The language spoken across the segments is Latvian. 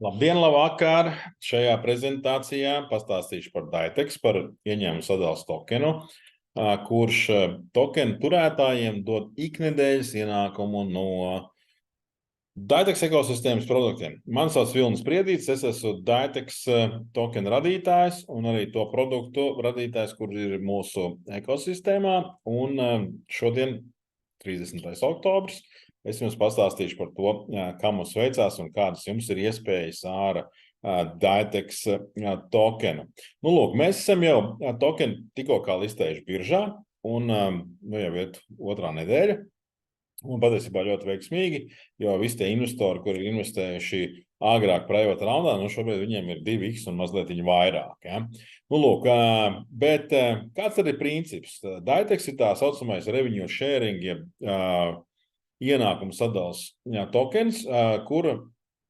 Labdien, labvakar! Šajā prezentācijā pastāstīšu par Daitex, par ieņēmumu sadalas tokenu, kurš tokenu turētājiem dod iknedēļas ienākumu no Daitex ekosistēmas produktiem. Mani sauc Vilnis Priedītis, es esmu Daitex tokenu radītājs un arī to produktu radītājs, kur ir mūsu ekosistēmā. Un šodien, 30. oktobris, es jums pastāstīšu par to, kā mums veicās un kādas jums ir iespējas ar Daitex tokenu. Nu, lūk, mēs esam jau tokenu tikko kā listējuši biržā, un jau ir otrā nedēļa. Un patiesībā ļoti veiksmīgi, jo visi tie investori, kuri ir investējuši agrāk private raundā, nu šobrīd viņiem ir 2x un mazliet viņi vairāk. Ja? Nu, lūk, bet kāds tad ir princips? Daitex ir tā saucamais revenue sharing, ienākumu sadalas tokens, kur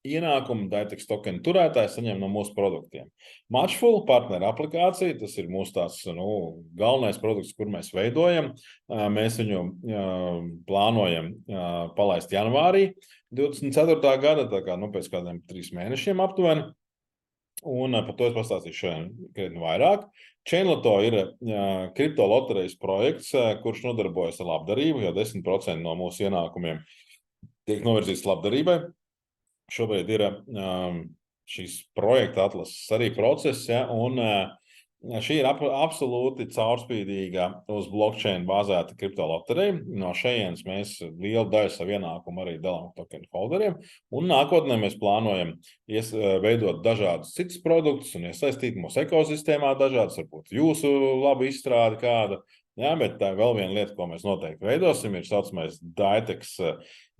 ienākumu Daitex tokenu turētājs saņem no mūsu produktiem. Matchful partneru aplikācija, tas ir mūsu tāds galvenais produkts, kur mēs veidojam. Mēs viņu plānojam palaist janvārī 24. gada, tā kā pēc kādiem 3 mēnešiem aptuveni. Un par to es pastāstīšu šodien krietni vairāk. Chainlotto ir kripto loterijas projekts, kurš nodarbojas ar labdarību, jo 10% no mūsu ienākumiem tiek novirzīts labdarībai. Šobrīd ir šīs projekta atlases arī process, ja, un šī ir absolūti caurspīdīga uz blockchain bāzēta kripto loterija. No šejienes mēs lielu daļu savu ienākumu arī dalām tokenu holderiem, un nākotnē mēs plānojam veidot dažādus citus produktus un iesaistīt mūsu ekosistēmā dažādas, varbūt jūsu labu izstrādi kāda. Jā, bet tā vēl viena lieta, ko mēs noteikti veidosim, ir saucamais Daitex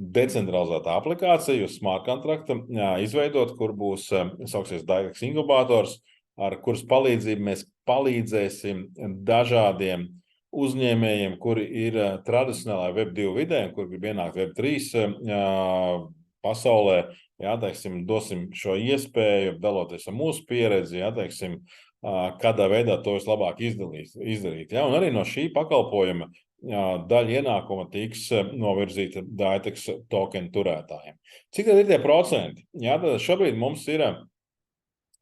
decentralizēta aplikācija uz smart kontrakta izveidot, kur būs sauksies Daitex inkubators, ar kuras palīdzību mēs palīdzēsim dažādiem uzņēmējiem, kuri ir tradicionālajā Web2 vidē, kur grib ienākt Web3 pasaulē, jā, teiksim, dosim šo iespēju, daloties ar mūsu pieredzi, jā, teiksim, kādā veidā to vislabāk izdarīt. Ja? Un arī no šī pakalpojuma daļa ienākuma tiks novirzīta Daitex tokenu turētājiem. Cik tad ir tie procenti? Ja? Tad šobrīd mums ir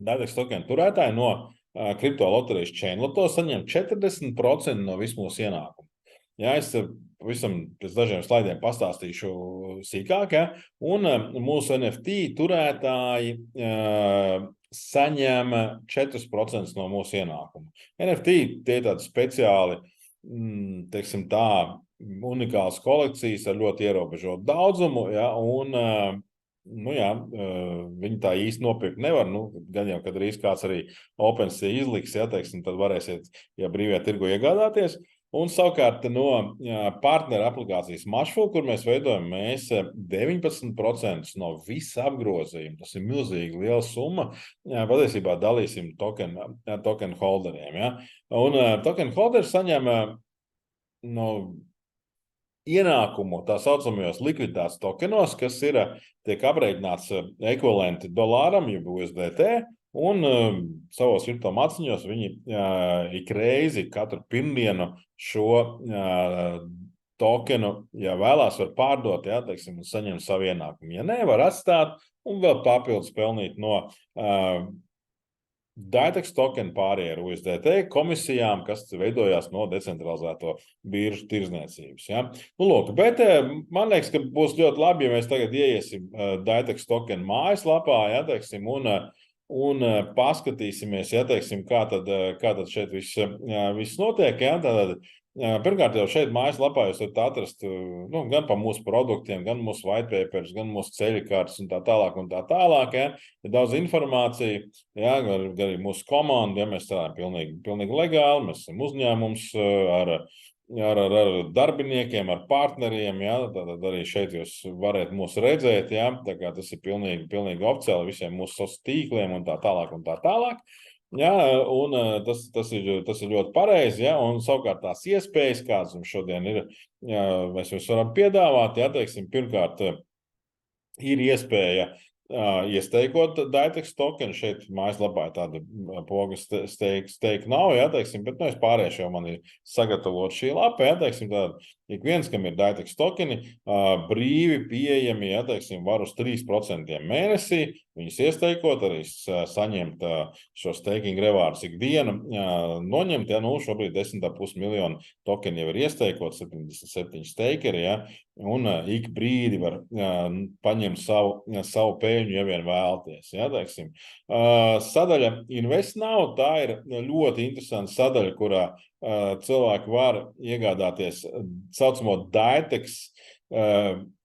Daitex tokenu turētāji no kripto loterijas Chainlotto saņem 40% no visu mūsu ienākumu. Ja? Es visam pēc dažiem slaidiem pastāstīšu sīkāk, ja? Un mūsu NFT turētāji saņem 4% no mūsu ienākumu. NFT tie ir tādi speciāli, teiksim tā, unikālas kolekcijas ar ļoti ierobežotu daudzumu, ja, un viņi tā īsti nopirkt nevar, gan jau, kad arī kāds arī OpenSea izliks, ja, teiksim, tad varēsiet, ja brīvajā tirgu iegādāties. Un savukārt no partneru aplikācijas Matchful, kur mēs veidojam, mēs 19% no visa apgrozījuma, tas ir milzīgi liela summa, patiesībā dalīsim token holderiem. Ja? Un token holderi saņem no ienākumu tā saucamajos likviditātes tokenos, kas tiek aprēķināts ekvivalenti dolāram, jeb USDT, un savos kripto maciņos viņi ik reizi katru pirmdienu šo tokenu, ja vēlās, var pārdot, ja, teiksim, un saņemt savu ienākumu. Ja ne, var atstāt un vēl papildus pelnīt no Daitex tokenu pārējai ar USDT komisijām, kas veidojās no decentralizēto biržu tirdzniecības. Ja? Nu, lūk, bet man liekas, ka būs ļoti labi, ja mēs tagad ieiesim Daitex tokenu mājaslapā, ja, teiksim, un paskatīsimies, ja, teiksim, kā tad šeit viss notiek. Ja? Tātad, pirmkārt, jau šeit mājaslapā jūs varat atrast gan par mūsu produktiem, gan mūsu white papers, gan mūsu ceļkartes un tā tālāk un tā tālāk. Ja? Ir daudz informācija, ja? Arī mūsu komanda, ja mēs strādājam pilnīgi legāli, mēs esam uzņēmums ar darbiniekiem, ar partneriem, ja? Tad arī šeit jūs varat mūs redzēt, ja? Tā kā tas ir pilnīgi oficiāli visiem mūsu tīkliem un tā tālāk un tā tālāk. Ja, un tas ir ļoti pareizi, ja, un savukārt tās iespējas, kādas mums šodien ir, ja, mēs jums varam piedāvāt, ja, teiksim, pirmkārt ir iespēja iesteikot Daitex tokenu, šeit mājaslapā tāda pogas steika nav, ja, teiksim, bet es pārējuši jau man ir sagatavot šī lapa, ja, teiksim, tāda ik viens, kam ir DAITEX tokeni, brīvi pieejami, ja, teiksim, var uz 3% mēnesī, viņus iesteikot, arī saņemt šo staking rewardus ikdienu, noņemt, ja, šobrīd 10,5 miljonu tokeni jau ir iesteikot, 77 stakeri, ja, un ik brīdi var paņemt savu peļņu, ja vien vēlties, ja, teiksim. Sadaļa InvestNow, tā ir ļoti interesanta sadaļa, kurā cilvēki var iegādāties saucamo DAITEX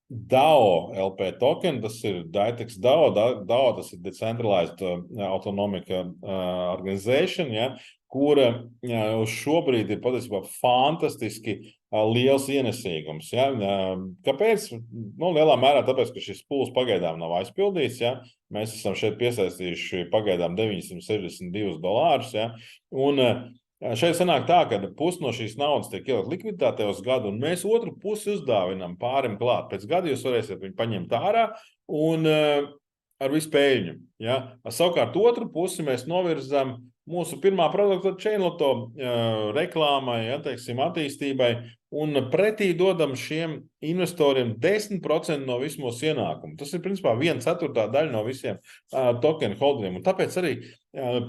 DAO LP token, tas ir DAITEX DAO, DAO tas ir Decentralized Autonomic Organization, ja, kura uz šobrīd ir patiesībā fantastiski liels ienesīgums. Ja. Kāpēc? Lielā mērā tāpēc, ka šis pūls pagaidām nav aizpildīts. Ja. Mēs esam šeit piesaistījuši pagaidām $962. Ja. Un šeit sanāk tā, ka pusi no šīs naudas tiek ielikt likviditātē uz gadu, un mēs otru pusi uzdāvinām pārim klāt. Pēc gada jūs varēsiet viņu paņemt ārā un ar visu peļņu. Ja? Savukārt otru pusi mēs novirzam mūsu pirmā produkta Chainlotto reklāmai, ja, teiksim, attīstībai, un pretī dodam šiem investoriem 10% no visu mūsu ienākumu. Tas ir principā 1/4 daļa no visiem token holderiem. Un tāpēc arī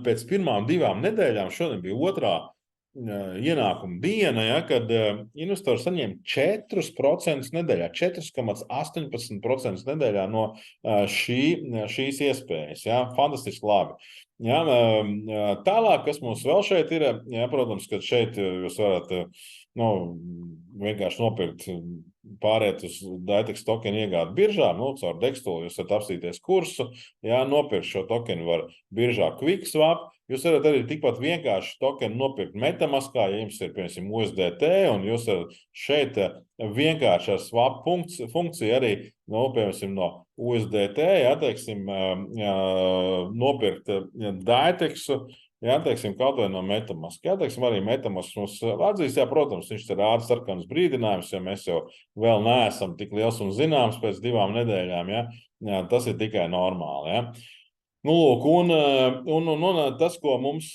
pēc pirmām 2 nedēļām, šodien bija otrā ienākuma diena, ja, kad investori saņem 4% nedēļā, 4,18% nedēļā no šīs iespējas. Ja, fantastiski labi. Ja, tālāk, kas mums vēl šeit ir, ja, protams, ka šeit jūs varat vienkārši nopirkt, pāriet uz DAITEX tokenu iegādi biržā, caur Dextool jūs varat apstīties kursu, ja, nopirkt šo tokenu var biržā QuickSwap. Jūs varat arī tikpat vienkārši tokenu nopirkt MetaMaskā, ja jums ir, piemēram, USDT, un jūs varat šeit vienkārši ar swap funkciju arī, piemēram, no USDT, ja, teiksim, nopirkt DAITEXu, ja, teiksim, kaut vai no MetaMask. Ja, teiksim, arī MetaMask mums atzīst, ja, protams, viņš te rāda sarkanus brīdinājumus, jo mēs jau vēl neesam tik liels un zināms pēc 2 nedēļām, ja, tas ir tikai normāli, ja. Lūk, un tas, ko mums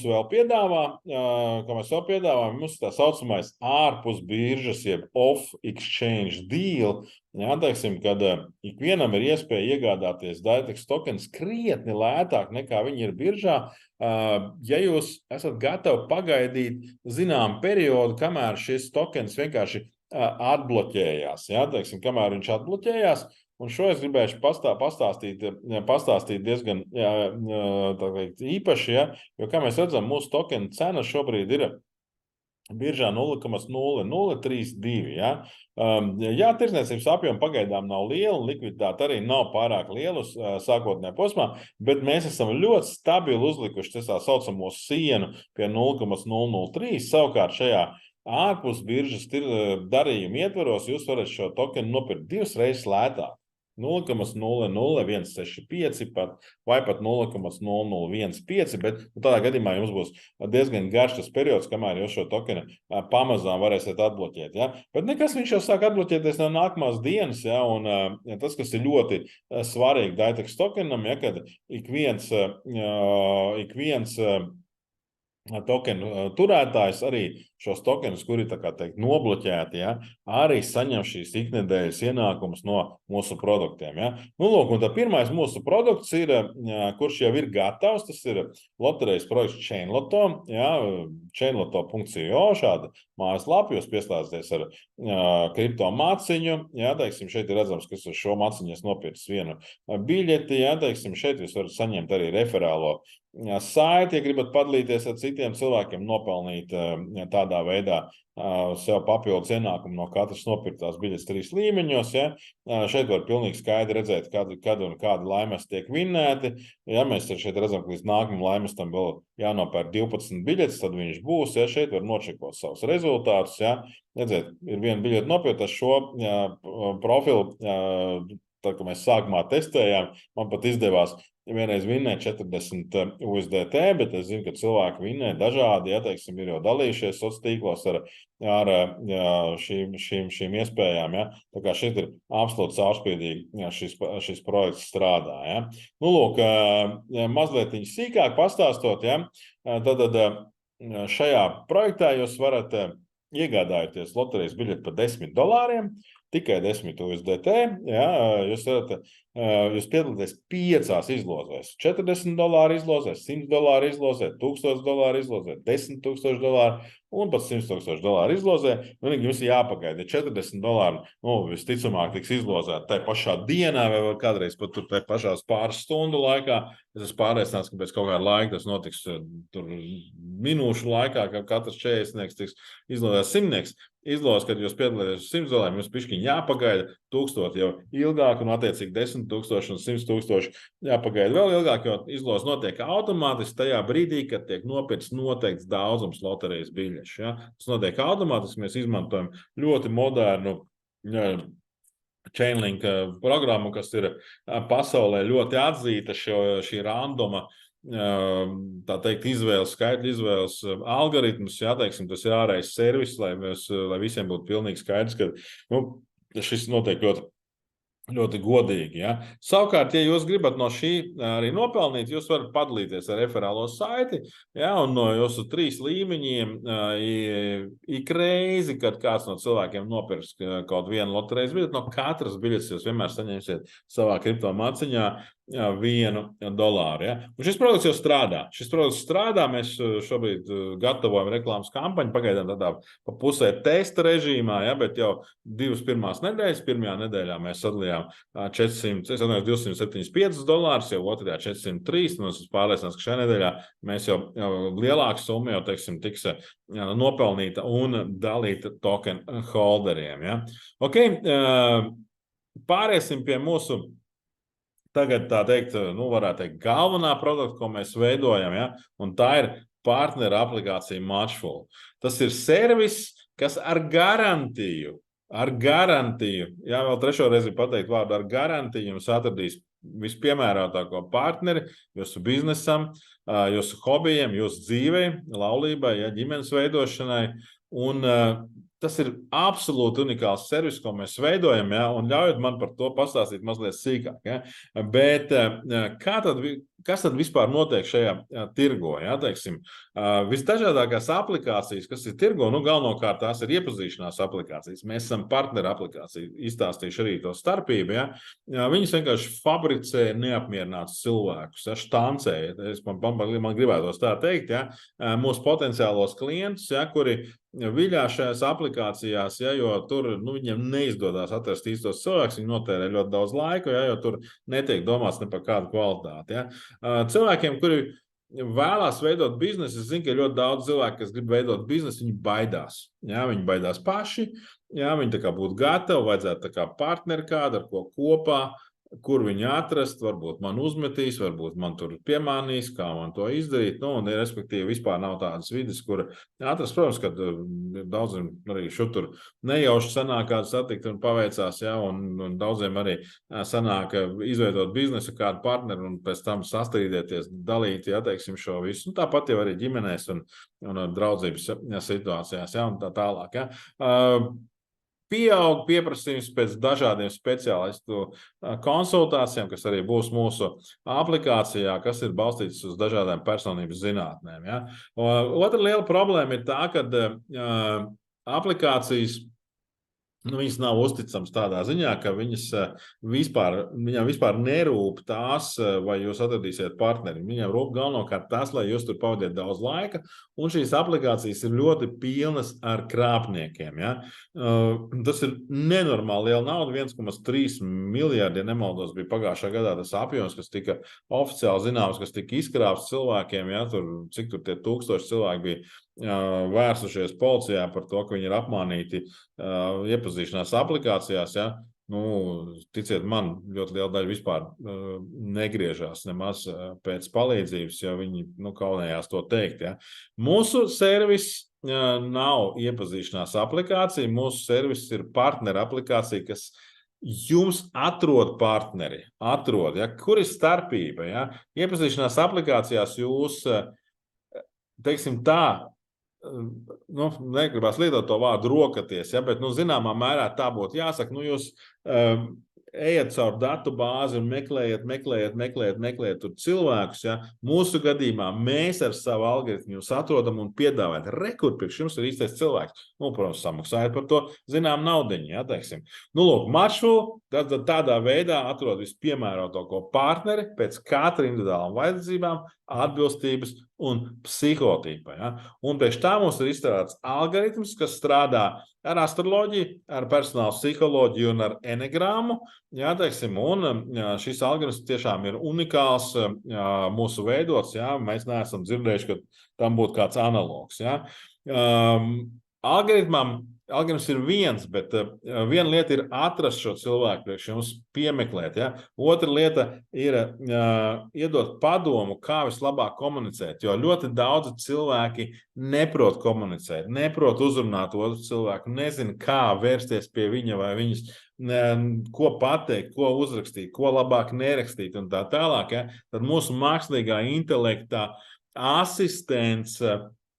vēl piedāvā, ko mēs vēl piedāvājam, mums tā saucamais ārpus biržas, jeb off-exchange deal, ja, teiksim, kad ikvienam ir iespēja iegādāties DAITEX tokens krietni lētāk nekā viņi ir biržā, ja jūs esat gatavi pagaidīt zinām periodu, kamēr šis tokens vienkārši atbloķējās, ja, teiksim, kamēr viņš atbloķējās. Un šo es gribēšu pastāstīt diezgan īpaši, ja, jo, kā mēs redzam, mūsu tokena cena šobrīd ir biržā 0,0032. Ja. Jā, tirdzniecības apjoma pagaidām nav liela, un likviditāte arī nav pārāk liela sākotnējā posmā, bet mēs esam ļoti stabili uzlikuši tā saucamo sienu pie 0,003. Savukārt šajā ārpus biržas darījuma ietvaros jūs varat šo tokenu nopirkt 2 reizes lētāk. 0,00165 vai pat 0,0015, bet tādā gadījumā jums būs diezgan garš tas periods, kamēr jūs šo tokenu pamazām varēsiet atbloķēt. Ja? Bet nekas viņš jau sāk atbloķēties no nākamās dienas, ja? Un tas, kas ir ļoti svarīgi DAITEX tokenam, ja? Kad ik viens tokenu turētājs arī šos tokenus, kuri tā kā teikt nobloķēti, ja, arī saņem šīs iknedēļas ienākumus no mūsu produktiem. Ja. Lūk, un tā pirmais mūsu produkts ir, kurš jau ir gatavs, tas ir loterijas projekts Chainlotto, ja, chainlotto.co, šāda mājaslapa, jūs pieslēdzaties ar kripto maciņu, ja, teiksim, šeit ir redzams, kas uz šo maciņu es nopircis vienu biļeti, ja, teiksim, šeit jūs varat saņemt arī referālo saiti, ja gribat padalīties ar citiem cilvēkiem, nopelnīt tādā veidā sev papildus ienākumu no katras nopirktās biļetes 3 līmeņos. Ja. Šeit var pilnīgi skaidri redzēt, kad un kādi laimesti tiek vinnēti. Ja mēs šeit redzam, ka līdz nākamam laimestam vēl jānopērk 12 biļetes, tad viņš būs. Ja. Šeit var nočekot savus rezultātus. Ja. Redziet, ir viena biļete nopirkta šo profilu. Tā, ka mēs sākumā testējām, man pat izdevās vienreiz vinnēt 40 USDT, bet es zinu, ka cilvēki vinnē dažādi, ja, teiksim, ir jau dalījušies sociālos tīklos ar šīm iespējām. Ja. Tā kā šeit ir absolūti caurspīdīgi ja, šis projekts strādā. Ja. Lūk, mazliet sīkāk pastāstot, ja, tad šajā projektā jūs varat iegādājoties loterijas biļeti par $10, tikai 10 USDT, jā, jūs piedalāties 5 izlozēs. $40 izlozēs, $100 izlozē, $1000 izlozē, $10,000 un pat $100,000 izlozē. Jums ir jāpagaida. $40 visticamāk tiks izlozēti tajā pašā dienā vai kādreiz pat tur tajā pašās pāris stundu laikā. Es esmu pārliecināts, ka pēc kaut kāda laika tas notiks tur minūšu laikā, ka katrs 40 tiks izlozēts 100. Izlozes, kad jūs piedalāties uz $100, jums pišķiņ jāpagaida 1000 jau ilgāk un attiecīgi 10,000 un 100,000 jāpagaida vēl ilgāk, jo izlozes notiek automātiski tajā brīdī, kad tiek nopirkts noteikts daudzums loterijas biļešu. Ja? Tas notiek automātiski, mēs izmantojam ļoti modernu Chainlink programmu, kas ir pasaulē ļoti atzīta šī randoma tā teikt, skaitļu izvēles algoritmus, jāteiksim, tas ir ārējais servis, lai visiem būtu pilnīgi skaidrs, ka šis notiek ļoti godīgi. Ja? Savukārt, ja jūs gribat no šī arī nopelnīt, jūs varat padalīties ar referālo saiti, ja? Un no jūsu 3 līmeņiem ik reizi, kad kāds no cilvēkiem nopirks kaut vienu loterijas biļeti, no katras biļetes jūs vienmēr saņemsiet savā kriptomaciņā $1. Ja? Un šis produkts jau strādā. Mēs šobrīd gatavojam reklāmas kampaņu, pagaidām tādā pa pusē testa režīmā, ja? Bet jau 2 pirmās nedēļas. Pirmajā nedēļā mēs sadalījām $275, jau otrajā 403, un es esmu pārliecināts, ka šajā nedēļā mēs jau lielāka summa jau, teiksim, tiks nopelnīta un dalīta token holderiem. Ja? Ok, pāriesim pie mūsu tagad, tā teikt, varētu teikt, galvenā produkta, ko mēs veidojam, ja? Un tā ir partnera aplikācija Matchful. Tas ir servis, kas ar garantiju, jā, vēl trešo reizi pateikt vārdu, ar garantiju jums atradīs vispiemērotāko partneri jūsu biznesam, jūsu hobijiem, jūsu dzīvei, laulībai, ja, ģimenes veidošanai. Un tas ir absolūti unikāls servis, ko mēs veidojam, ja, un ļaujiet man par to pastāstīt mazliet sīkāk. Ja. Bet kas tad vispār notiek šajā tirgo? Ja, teiksim, visdažādākās aplikācijas, kas ir tirgo, galvenokārt tās ir iepazīšanās aplikācijas. Mēs esam partneru aplikācija, izstāstīšu arī to starpību. Ja. Viņas vienkārši fabricē neapmierinātus cilvēkus, ja, štancē. Man gribētos tā teikt, ja, mūsu potenciālos klientus, ja, kuri viļā šajās aplikācijās, ja, jo tur viņiem neizdodas atrast īstos cilvēkus, viņi notērē ļoti daudz laika, ja, jo tur netiek domāts ne par kādu kvalitāti. Ja. Cilvēkiem, kuri vēlās veidot biznesu, es zinu, ka ļoti daudz cilvēku, kas grib veidot biznesu, viņi baidās. Ja, viņi baidās paši, ja, viņi tā kā būtu gatavi, vajadzētu tā kā partneri kādu, ar ko kopā, kur viņi atrast, varbūt man uzmetīs, varbūt man tur piemānīs, kā man to izdarīt, un respektīvi vispār nav tādas vides, kur atrast, protams, kad daudziem arī šutur nejauši sanāk kādu satikt un paveicās, ja, un daudziem arī sanāk izveidot biznesu kādu partneru un pēc tam sastrīdēties, dalīt, ja, teiksim, šo visu, un tāpat jau arī ģimenēs un draudzības situācijās, ja, un tā tālāk, ja. Pieaug pieprasījums pēc dažādiem speciālistu konsultācijām, kas arī būs mūsu aplikācijā, kas ir balstītas uz dažādām personības zinātnēm. Ja? Otra liela problēma ir tā, ka aplikācijas viņas nav uzticamas tādā ziņā, ka viņām vispār nerūp tās, vai jūs atradīsiet partneri. Viņām rūp galvenokārt tas, lai jūs tur pavadiet daudz laika, un šīs aplikācijas ir ļoti pilnas ar krāpniekiem. Ja? Tas ir nenormāli liela nauda, 1,3 miljardi, ja nemaldos, bija pagājušā gadā tas apjoms, kas tika oficiāli zināms, kas tika izkrāpts cilvēkiem, ja? Cik tur tie 1000 cilvēki bija vērsušies policijā par to, ka viņi ir apmānīti iepazīšanās aplikācijās, ja? Ticiet man, ļoti liela daļa vispār negriežās nemaz pēc palīdzības, jo viņi kaunējās to teikt. Ja? Mūsu servis nav iepazīšanās aplikācija, mūsu servis ir partneru aplikācija, kas jums atrod partneri. Ja? Kur ir starpība? Ja? Iepazīšanās aplikācijās jūs, teiksim tā, negribās lietot to vārdu rokaties, ja, bet, zināmā mērā tā būtu jāsaka, jūs ejiet caur datu bāzi un meklējiet tur cilvēkus. Ja? Mūsu gadījumā mēs ar savu algoritmu jūs atrodam un piedāvājat. Rekur, priekš jums ir īstais cilvēks. Nu, protams, samaksājot par to zinām naudiņu, ja, teiksim. Nu, lūk, Matchful tad tādā veidā atrod vispiemērotāko partneri pēc katra individuālām vajadzībām, atbilstības un psihotīpa. Ja? Un pēc tā mums ir izstrādāts algoritms, kas strādā ar astroloģiju, ar personālu psiholoģiju un ar enegrāmu. Jā, teiksim, un šis algoritms tiešām ir unikāls mūsu veidots. Jā, mēs neesam dzirdējuši, ka tam būtu kāds analogs. Jā. Algoritms ir viens, bet viena lieta ir atrast šo cilvēku, priekš jums piemeklēt. Ja? Otra lieta ir iedot padomu, kā vislabāk komunicēt, jo ļoti daudzi cilvēki neprot komunicēt, neprot uzrunāt otru cilvēku, nezin, kā vērsties pie viņa vai viņas, ko pateikt, ko uzrakstīt, ko labāk nerakstīt un tā tālāk. Ja? Tad mūsu mākslīgā intelekta asistents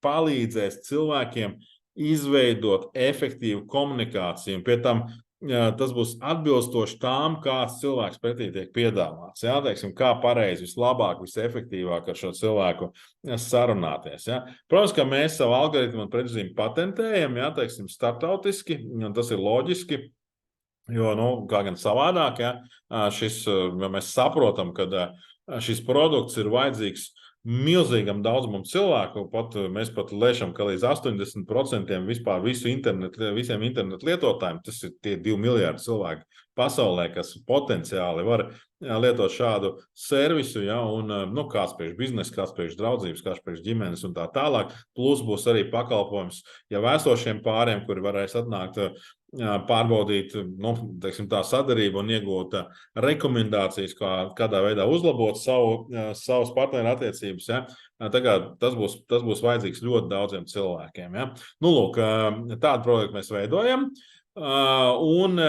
palīdzēs cilvēkiem izveidot efektīvu komunikāciju. Pie tam tas būs atbilstoši tām, kāds cilvēks pretī tiek piedāvāts. Ja? Teiksim, kā pareizi, vislabāk, visefektīvāk ar šo cilvēku sarunāties. Ja? Protams, ka mēs savu algoritmu un predzīmi patentējam, ja? Teiksim, starptautiski, un tas ir loģiski. Jo, kā gan savādāk, ja? Ja mēs saprotam, ka šis produkts ir vajadzīgs milzīgam daudzumam cilvēku, mēs pat lēšam, ka līdz 80% vispār visiem internetu lietotājiem, tas ir tie 2 miljārdi cilvēki pasaulē, kas potenciāli var lietot šādu servisu, ja, un kāds priekš biznesa, kāds priekš draudzības, kāds priekš ģimenes un tā tālāk, plus būs arī pakalpojums jau esošiem pāriem, kuri varēs atnākt pārbaudīt teiksim, tā sadarību un iegūt rekomendācijas, kādā veidā uzlabot savas partneru attiecības. Ja? Tagad tas būs vajadzīgs ļoti daudziem cilvēkiem. Ja? Nu, lūk, tādu projektu mēs veidojam. Un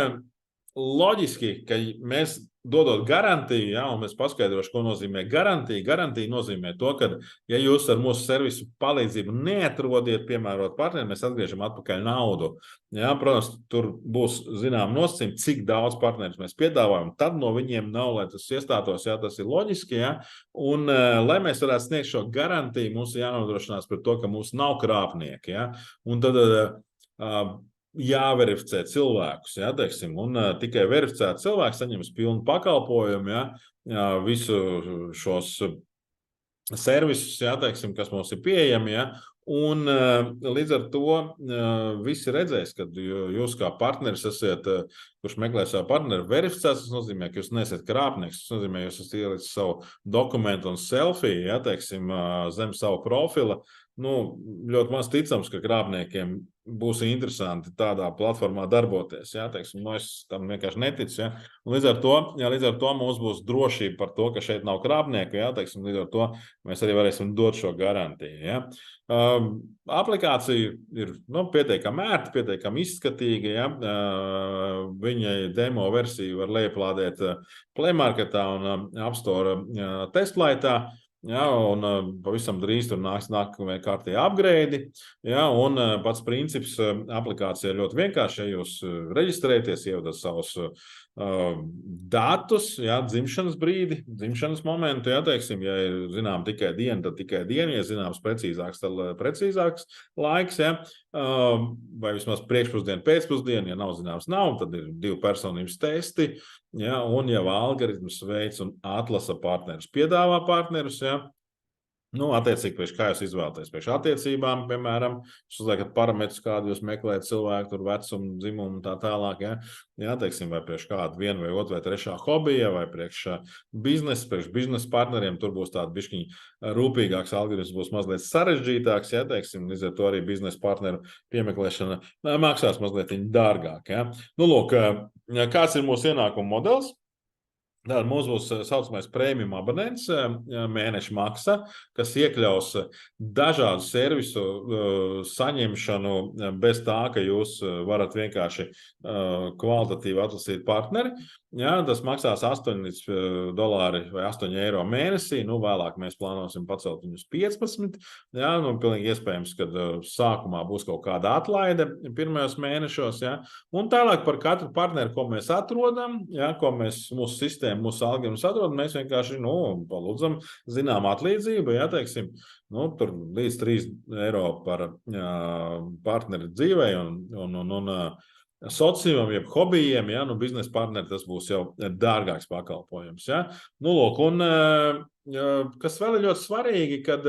loģiski, ka mēs dodot garantiju, ja, un mēs paskaidrošu, ko nozīmē garantija. Garantija nozīmē to, ka, ja jūs ar mūsu servisu palīdzību neatrodiet piemērot partneri, mēs atgriežam atpakaļ naudu. Ja, protams, tur būs zinām nosacījumi, cik daudz partnerus mēs piedāvājam, tad no viņiem nav, lai tas iestātos, ja tas ir loģiski. Ja, un, lai mēs varētu sniegt šo garantiju, mums ir jānodrošinās par to, ka mums nav krāpnieki. Ja, un tad jāverificē cilvēkus, ja, teiksim, un tikai verificēt cilvēks saņems pilnu pakalpojumu, ja, visu šos servisus, ja, teiksim, kas mums ir pieejami, ja, un līdz ar to visi redzēs, ka jūs kā partneris esat, kurš meklē savu partneri, verificēts, tas nozīmē, ka jūs neesat krāpnieks, tas nozīmē, ka jūs esat ielicis savu dokumentu un selfiju, ja, teiksim, zem savu profila. Ļoti maz ticams, ka krāpniekiem būs interesanti tādā platformā darboties. Ja? Teiksim, es tam vienkārši neticu. Ja? Līdz ar to mums būs drošība par to, ka šeit nav krāpnieku. Ja? Teiksim, līdz ar to mēs arī varēsim dot šo garantiju. Ja? Aplikācija ir pietiekami ērta, pietiekami izskatīga. Ja? Viņai demo versiju var lejuplādēt Play Marketā un App Store testlaitā. Ja, un pavisam drīz tur nāks nākamie kārtīgi upgrade. Ja, un pats princips aplikācija ir ļoti vienkārši. Ja jūs reģistrēties, ievadat savus datus, ja, dzimšanas brīdi, dzimšanas momentu, ja, teiksim, ja ir zinām tikai diena, tad tikai diena, ja zināms precīzāks, tad precīzāks laiks, ja, vai vismaz priekšpusdiena, pēcpusdiena, ja nav zināms nav, tad ir 2 personības testi, ja, un jau algoritms veids un atlasa partnerus, piedāvā partnerus, ja, attiecīgi, priekš kā jūs izvēlaties, priekš attiecībām, piemēram, jūs uzliekat parametrus, kādu jūs meklējat cilvēku, tur vecumu, dzimumu un tā tālāk, ja, teiksim, vai priekš kādu vienu vai otru vai trešā hobija, vai priekš biznesa partneriem, tur būs tāda bišķiņa rūpīgāks algoritms, būs mazliet sarežģītāks, ja, teiksim, līdz ar to arī biznesa partneru piemeklēšana maksās mazliet dārgāk, ja. Lūk, kāds ir mūsu ienākuma modelis? Tātad mums būs saucamais premium abonents, mēneša maksa, kas iekļaus dažādu servisu saņemšanu bez tā, ka jūs varat vienkārši kvalitatīvi atlasīt partneri. Jā, tas maksās $8 vai €8 mēnesī. Vēlāk mēs plānosim pacelt viņus 15. Jā, pilnīgi iespējams, ka sākumā būs kaut kāda atlaide pirmajos mēnešos. Jā. Un tālāk par katru partneri, ko mēs atrodam, jā, ko mēs mūsu sistēmu, mūsu algoritmus atrodam, mēs vienkārši palūdzam zinām atlīdzību, jā, teiksim, tur līdz €3 par partneri dzīvei un sociumam, jeb hobijiem, ja, biznesa partneri, tas būs jau dārgāks pakalpojums. Ja. Lūk, un kas vēl ir ļoti svarīgi, kad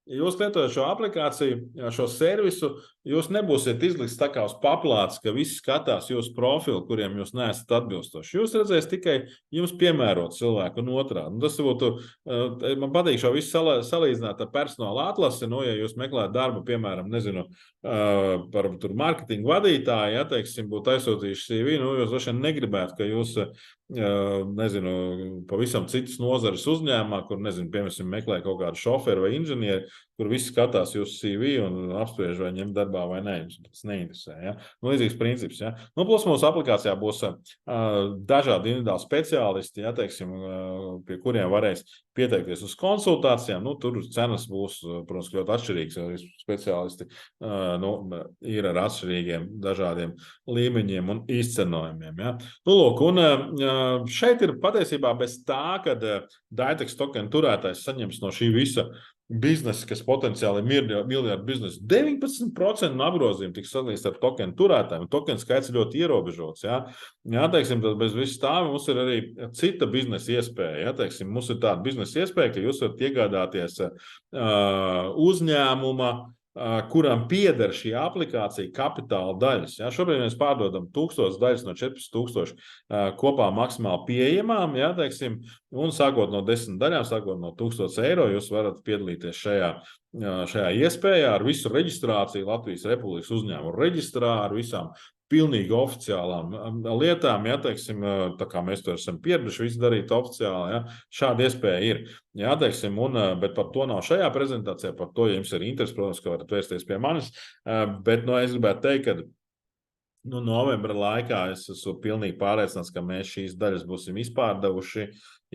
jūs lietojat šo aplikāciju, šo servisu, jūs nebūsiet izlikts tā kā uz paplātes, ka visi skatās jūsu profilu, kuriem jūs neesat atbilstoši. Jūs redzēsiet tikai jums piemērot cilvēku un otrādi. Tas būtu, man patīk šo visu salīdzināt ar personāla atlasi, ja jūs meklējat darbu, piemēram, nezinu, par marketingu vadītāju, ja, teiksim, būtu aizsūtījuši CV, jūs droši vien negribētu, ka jūs, nezinu, pavisam citas nozares uzņēmumā, kur, nezinu, piemēram, meklē kaut kādu šoferu vai inženieri, kur visi skatās jūsu CV un apspriež, vai ņemt darbā vai nē. Jums tas neinteresē. Ja? Līdzīgs princips. Ja? Plus mūsu aplikācijā būs dažādi individuāli speciālisti, ja, teiksim, pie kuriem varēs pieteikties uz konsultācijām. Tur cenas būs, protams, ļoti atšķirīgas, jo speciālisti ir ar atšķirīgiem dažādiem līmeņiem un izcenojumiem. Ja? Lūk, un šeit ir patiesībā bez tā, kad Daitex token turētājs saņems no šī visa biznesa, kas potenciāli ir miljardu biznesa, 19% no apgrozījuma tiks sadalīts ar tokenu turētājiem. Tokenu skaits ir ļoti ierobežots. Ja? Jā, teiksim, tad bez viss tā mums ir arī cita biznesa iespēja. Ja? Teiksim, mums ir tāda biznesa iespēja, ka jūs varat iegādāties uzņēmuma, kuram pieder šī aplikācija kapitāla daļas. Ja? Šobrīd mēs pārdodam 1000 daļas no 14,000 kopā maksimāli pieejamām, ja? Teiksim, un sākot no 10 daļām, sākot no €1000, jūs varat piedalīties šajā iespējā ar visu reģistrāciju Latvijas Republikas uzņēmumu reģistrā, ar visām pilnīgi oficiālām lietām, ja, teiksim, tā kā mēs to esam pieraduši visu darīt oficiāli, ja, šāda iespēja ir. Ja, teiksim, bet par to nav šajā prezentācijā, par to, ja jums ir interesi, protams, ka varat vērsties pie manis, bet es gribētu teikt, ka novembra laikā es esmu pilnīgi pārliecināts, ka mēs šīs daļas būsim izpārdevuši,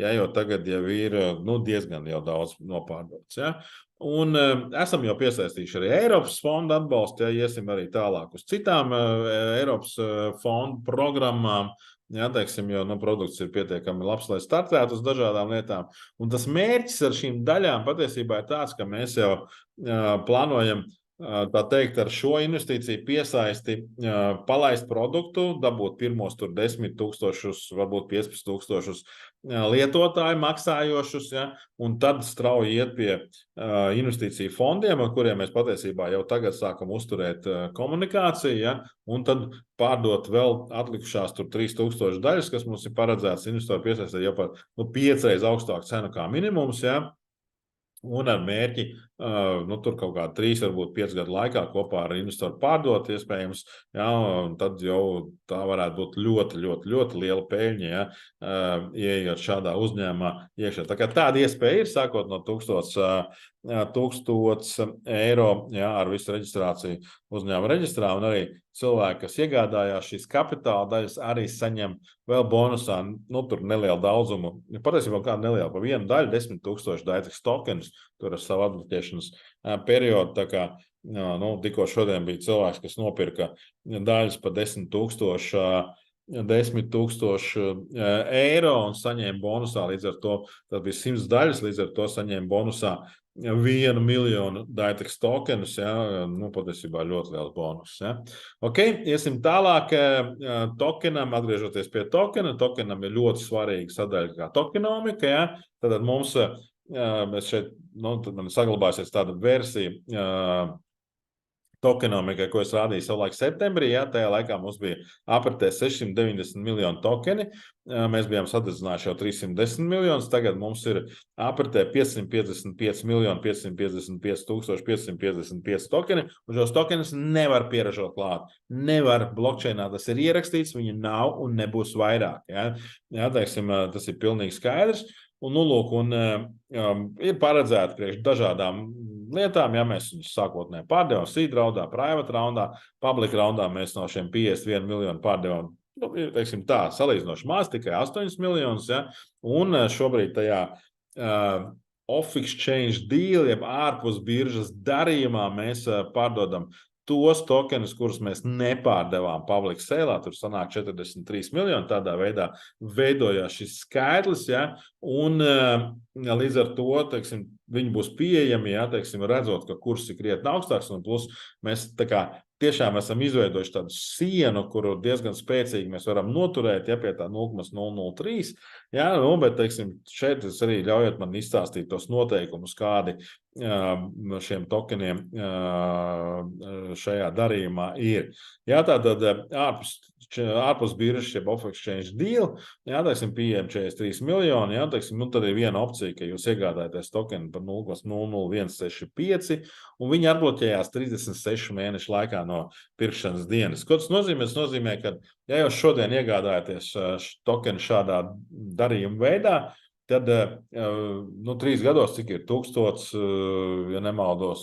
ja, jo tagad jau ir diezgan jau daudz nopārdots. Ja. Un esam jau piesaistījuši arī Eiropas fonda atbalstu, ja iesim arī tālāk uz citām Eiropas fonda programmām, ja, teiksim, jo produkts ir pietiekami labs, lai startētu uz dažādām lietām. Un tas mērķis ar šīm daļām patiesībā ir tāds, ka mēs jau plānojam, tā teikt, ar šo investīciju piesaisti palaist produktu, dabūt pirmos 10,000, varbūt 15,000 lietotāju maksājošus, ja, un tad strauji iet pie investīciju fondiem, ar kuriem mēs patiesībā jau tagad sākam uzturēt komunikāciju, ja, un tad pārdot vēl atlikušās 3,000 daļas, kas mums ir paredzēts investoru piesaistīt jau par 5 reizes augstāku cenu kā minimums, ja. Un ar mērķi, tur kaut kādā 3, varbūt 5 gadu laikā kopā ar investoru pārdot, iespējams, ja, un tad jau tā varētu būt ļoti, ļoti, ļoti liela peļņa, ja, ieejot šādā uzņēmumā iekšā. Tā kā tāda iespēja ir, sākot no €1000, ja, ar visu reģistrāciju uzņēmuma reģistrā, un arī cilvēki, kas iegādājās šīs kapitāla daļas, arī saņem vēl bonusā, tur nelielu daudzumu, patiesībā kādu nelielu, pa vienu daļu, 10,000 Daitex tokenus, tur ar savu atbloķēšanas periodu, tā kā, tikko šodien bija cilvēks, kas nopirka daļas pa 10,000 eiro un saņēma bonusā, līdz ar to, tad bija 100 daļas, līdz ar to saņēma bonusā 1 miljonu Daitex tokenus, ja, patiesībā ļoti liels bonus. Ja. Ok, iesim tālāk tokenam, atgriežoties pie tokena. Tokenam ir ļoti svarīga sadaļa kā tokenomika, ja. Tad mums, mēs šeit, tad man saglabāsies tāda versija tokenomikai, ko es rādīju savulaik septembrī, ja, tajā laikā mums bija apritē 690 miljoni tokeni, mēs bijām sadedzinājuši jau 310 miljonus, tagad mums ir apritē 555 miljoni, 555 tūkstoši, 555 tokeni, un šos tokenus nevar pieražot klāt. Nevar, blockchainā tas ir ierakstīts, viņi nav un nebūs vairāk. Ja, ja, teiksim, tas ir pilnīgi skaidrs. Un, lūk, ir paredzēti priekš dažādām lietām, ja mēs viņus sākotnēji pārdevam seed raundā, private raundā, public raundā mēs no šiem 51 miljonu pārdevam ir, teiksim tā, salīdzinoši maz, tikai 8 miljonus, ja, un šobrīd tajā off-exchange deal, jeb ārpus biržas darījumā mēs pārdodam tos tokenus, kurus mēs nepārdevām public sale, tur sanāk 43 miljoni, tādā veidā veidojās šis skaitlis, ja, un līdz ar to, teiksim, viņi būs pieejami, ja, teiksim, redzot, ka kurs ir krietni augstāks, un plus mēs tā kā tiešām esam izveidojuši tādu sienu, kuru diezgan spēcīgi mēs varam noturēt, ja pie tā 0,003, ja, nu, bet, teiksim, šeit es arī ļaujot man izstāstīt tos noteikumus, kādi šiem tokeniem šajā darījumā ir. Jā, tātad ārpus biržas, jeb off-exchange deal, jā, teiksim, pieejam 43 miljoni, jā, teiksim, nu, tad ir viena opcija, ka jūs iegādājaties tokenu par 0,00165, un viņi atbloķējās 36 mēnešu laikā no pirkšanas dienas. Ko tas nozīmē? Tas nozīmē, ka, ja jūs šodien iegādājaties tokenu šādā darījuma veidā, tad 3 gados, cik ir 1000, ja nemaldos,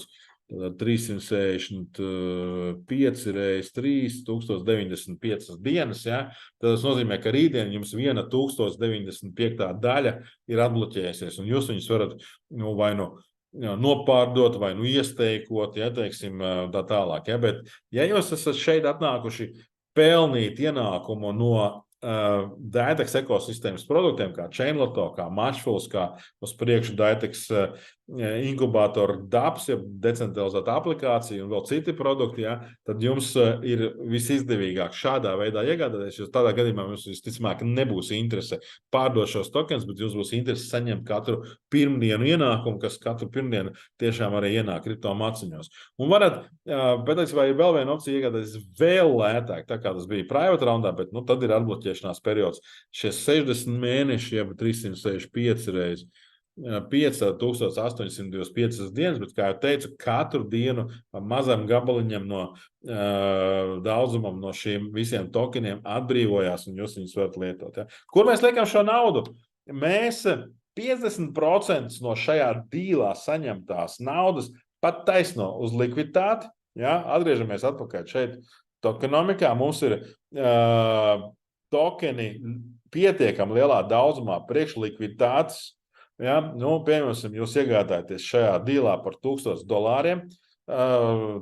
365 reizes 3, 1095 dienas, ja? Tad tas nozīmē, ka rītdien jums viena 1095. daļa ir atbloķējusies, un jūs viņus varat vai nopārdot, vai iesteikot, ja, teiksim, tā tālāk. Ja? Bet, ja jūs esat šeit atnākuši pelnīt ienākumu no Daitex ekosistēmas produktiem, kā Chainlotto, kā Matchfuls, kā uz priekšu Daitex inkubātoru DAPS, ja decentralizēta aplikācija un vēl citi produkti, ja, tad jums ir visizdevīgāk šādā veidā iegādāties, jo tādā gadījumā jums visticamāk nebūs interese pārdot šos tokens, bet jums būs interese saņemt katru pirmdienu ienākumu, kas katru pirmdienu tiešām arī ienāk kripto maciņos. Un varat, patiesībā ir vēl viena opcija iegādāties vēl lētāk, tā kā tas bija private roundā, bet tad ir atbloķēšanās periods. Šie 60 mēneši, jeb 365 reizes 5825 dienas, bet, kā jau teicu, katru dienu mazam gabaliņam no daudzumam no šiem visiem tokeniem atbrīvojās, un jūs viņus varat lietot. Ja? Kur mēs liekam šo naudu? Mēs 50% no šajā dīlā saņemtās naudas pat taisno uz likviditāti. Ja? Atgriežamies atpakaļ šeit tokenomikā. Mums ir tokeni pietiekami lielā daudzumā priekšlikviditātes. Ja, piemēram, jūs iegādājaties šajā dīlā par $1000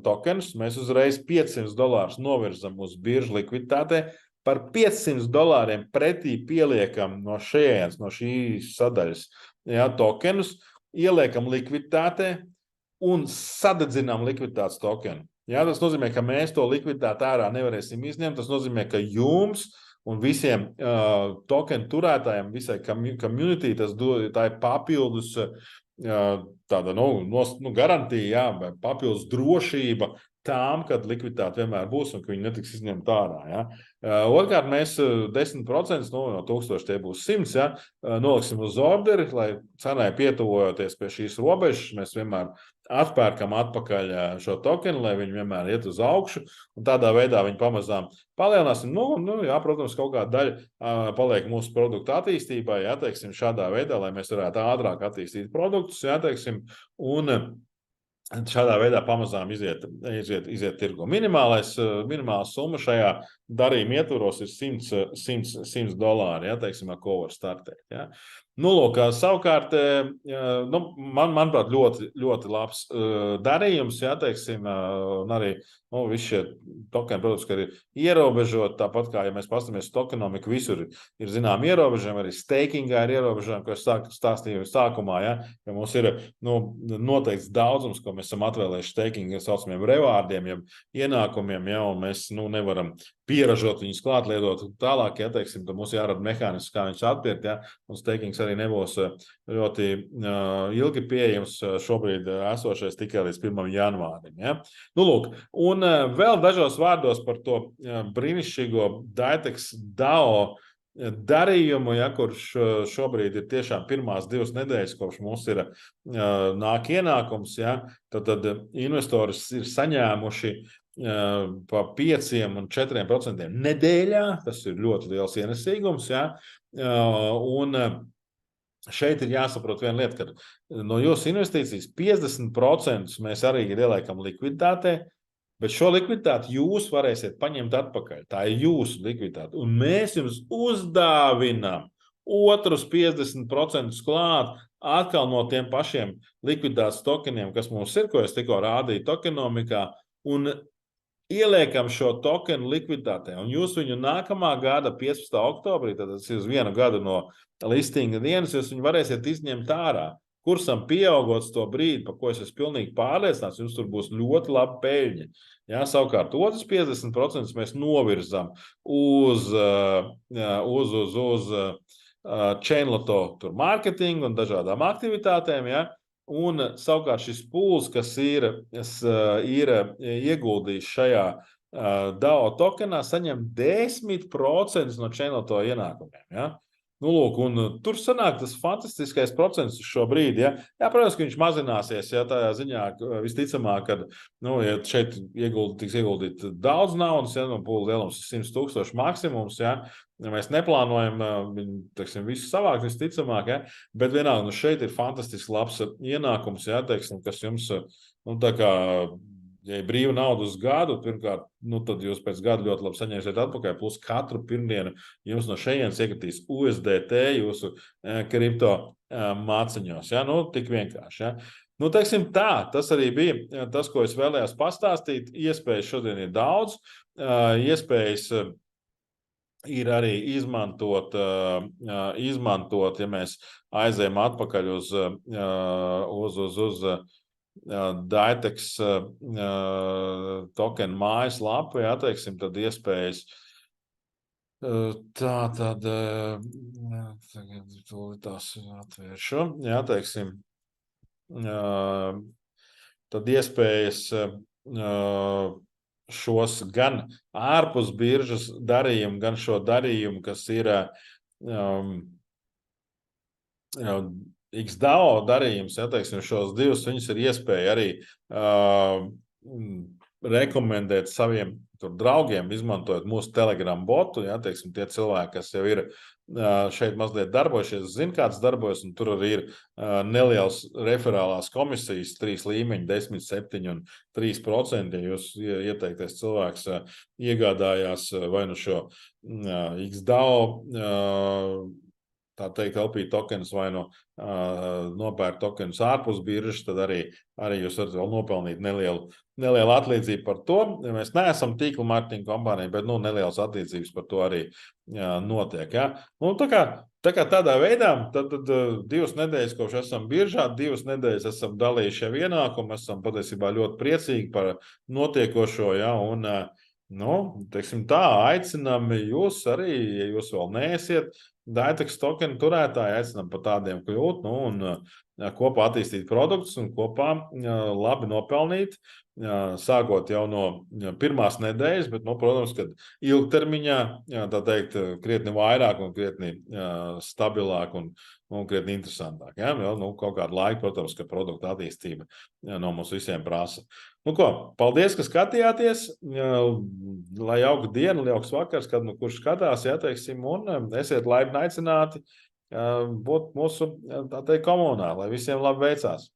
tokenus, mēs uzreiz $500 novirzam uz biržu likviditātē, par $500 pretī pieliekam no šīs sadaļas, ja, tokenus, ieliekam likviditātē un sadedzinām likviditātes tokenu. Ja, tas nozīmē, ka mēs to likviditāti ārā nevarēsim izņemt, tas nozīmē, ka jums un visiem tokenu turētājiem, visai community, tā ir papildus tāda garantija, jā, papildus drošība tām, kad likviditāte vienmēr būs un ka viņi netiks izņemti ārā. Ja. Otrkārt, mēs 10% no 1000 tie būs 100, ja, noliksim uz orderi, lai cenai pietuvojoties pie šīs robežas, mēs vienmēr atpērkam atpakaļ šo tokenu, lai viņi vienmēr iet uz augšu, un tādā veidā viņi pamazām palielināsim. Jā, protams, kaut kāda daļa paliek mūsu produktu attīstībai, jā, teiksim, šādā veidā, lai mēs varētu ātrāk attīstīt produktus, jā, teiksim, un šādā veidā pamazām iziet tirgu. Minimāla summa šajā darījuma ietvaros ir $100, ja, teiksim, ar ko var startēt. Ja. Lūk, savukārt, manuprāt, ļoti, ļoti labs darījums, ja, teiksim, un arī visi šie tokeni, protams, ka ir ierobežoti, tāpat kā, ja mēs pastamies tokenomiku, visur ir zinām ierobežojumi, arī stakingā ir ierobežojumi, ko es stāstīju sākumā, ja, ka mums ir noteikts daudzums, ko mēs esam atvēlējuši staking, saucamiem rewardiem, ja ienākumiem, ja, un mēs nevaram pieražot viņus klāt, lietot tālāk, ja, teiksim, tad mums jārada mehānisms, kā viņus atpirt, ja, un stakings arī nebūs ļoti ilgi pieejams šobrīd esošais tikai līdz 1. janvārim. Ja. Lūk, un vēl dažos vārdos par to brīnišķīgo Daitex DAO darījumu, ja, kurš šobrīd ir tiešām pirmās 2 nedēļas, kopš mums ir nāk ienākums, ja, tad investori ir saņēmuši pa 5 un 4% nedēļā, tas ir ļoti liels ienesīgums, ja, un šeit ir jāsaprot viena lieta, ka no jūsu investīcijas 50% mēs arī ieliekam likviditātē, Bet šo likviditāti jūs varēsiet paņemt atpakaļ. Tā ir jūsu likviditāte. Un mēs jums uzdāvinām otrus 50% klāt atkal no tiem pašiem likviditātes tokeniem, kas mums ir, ko es tikko rādīju tokenomikā, un ieliekam šo tokenu likviditātē. Un jūs viņu nākamā gada 15. oktobrī, tad tas ir uz vienu gadu no listinga dienas, jūs viņu varēsiet izņemt ārā. Kursam pieaugot to brīdi, par ko es esmu pilnīgi pārliecināts, jums tur būs ļoti laba peļņa. Ja, savukārt, otrs 50% mēs novirzam uz chainloto mārketingu un dažādām aktivitātēm. Ja, un savukārt šis pūls, kas ir ieguldījis šajā DAO tokenā, saņem 10% no chainloto ienākumiem. Ja. Nu, lūk, un tur sanāk tas fantastiskais procents šo brīdi. Ja? Jā, protams, ka viņš mazināsies, ja tādā ziņā visticamāk, kad ja šeit tiks ieguldīt daudz naudas, ja pūles lielums ir 100,000 maksimums, ja? Mēs neplānojam teiksim, visu savākt visticamāk, ja? Bet vienalga, šeit ir fantastisks labs ienākums, ja? Teiksim, kas jums tā kā ja ir brīva nauda uz gadu, pirmkārt, tad jūs pēc gada ļoti labi saņemsiet atpakaļ, plus katru pirmdienu jums no šejienes iekritīs USDT jūsu kripto māciņos. Ja? Tik vienkārši. Ja? Teiksim tā, tas arī bija tas, ko es vēlējos pastāstīt. Iespējas šodien ir daudz. Iespējas ir arī izmantot, ja mēs aizējam atpakaļ uz Daitex tokenu mājaslapu, ja, teiksim, tad iespējas tā tad tās atvēršu, ja, teiksim, tad iespējas šos gan ārpus biržas darījumu, gan šo darījumu, kas ir XDAO darījums, ja, teiksim, šos divus viņus ir iespēja arī rekomendēt saviem draugiem, izmantojot mūsu Telegram botu, ja, teiksim, tie cilvēki, kas jau ir šeit mazliet darbojušies, zina, kāds darbojas, un tur arī ir nelielas referālās komisijas, 3 līmeņi, 10, 7 un 3%, ja jūs ieteiktais cilvēks iegādājās vai nu šo XDAO tā teikt, LP tokenus vai nopērk tokenus ārpus biržas, tad arī jūs varat vēl nopelnīt nelielu atlīdzību par to. Mēs neesam tīkla mārketinga kompānija, bet nelielas atlīdzības par to arī notiek. Ja? Tā kā tādā veidā, tad 2 nedēļas, kopš esam biržā, 2 nedēļas esam dalījuši jau ienākumu, esam patiesībā ļoti priecīgi par notiekošo, ja? Un teiksim tā, aicinām jūs arī, ja jūs vēl neesiet Daitex tokenu turētāji, aicinām par tādiem kļūt, un kopā attīstīt produktus un kopā labi nopelnīt, sākot jau no pirmās nedēļas, bet, protams, kad ilgtermiņā, tā teikt, krietni vairāk un krietni stabilāk un krietni interesantāk. Ja? Kaut kādu laiku, protams, ka produkta attīstība no mums visiem prasa. Paldies, ka skatījāties, lai jauka diena, lai jauks vakars, kad kurš skatās, ja, teiksim, un esiet laipni aicināti būt mūsu, tā teikt, komunā, lai visiem labi veicās.